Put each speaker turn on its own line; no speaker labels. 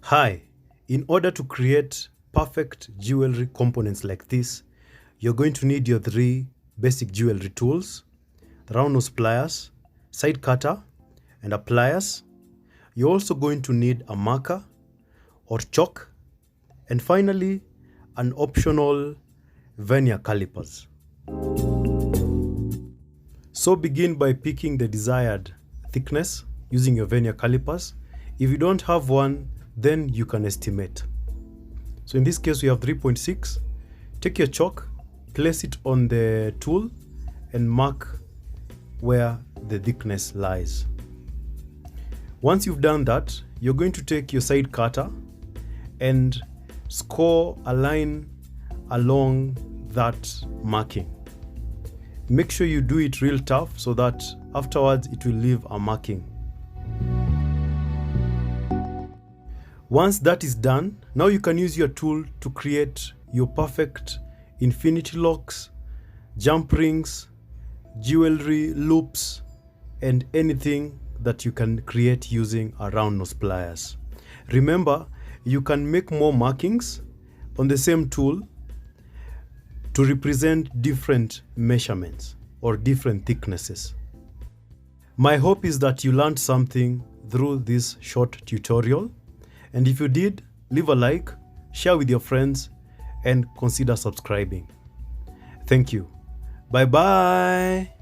Hi, in order to create perfect jewelry components like this, you're going to need your 3 basic jewelry tools: the round nose pliers, side cutter, and a pliers. You're also going to need a marker or chalk, and finally, an optional vernier calipers. So begin by picking the desired thickness using your vernier calipers. If you don't have one, then you can estimate. So in this case, we have 3.6. Take your chalk, place it on the tool, and mark where the thickness lies. Once you've done that, you're going to take your side cutter and score a line along that marking. Make sure you do it real tough so that afterwards it will leave a marking. Once that is done, now you can use your tool to create your perfect infinity locks, jump rings, jewelry loops, and anything that you can create using a round nose pliers. Remember, you can make more markings on the same tool to represent different measurements or different thicknesses. My hope is that you learned something through this short tutorial. And if you did, leave a like, share with your friends, and consider subscribing. Thank you. Bye-bye.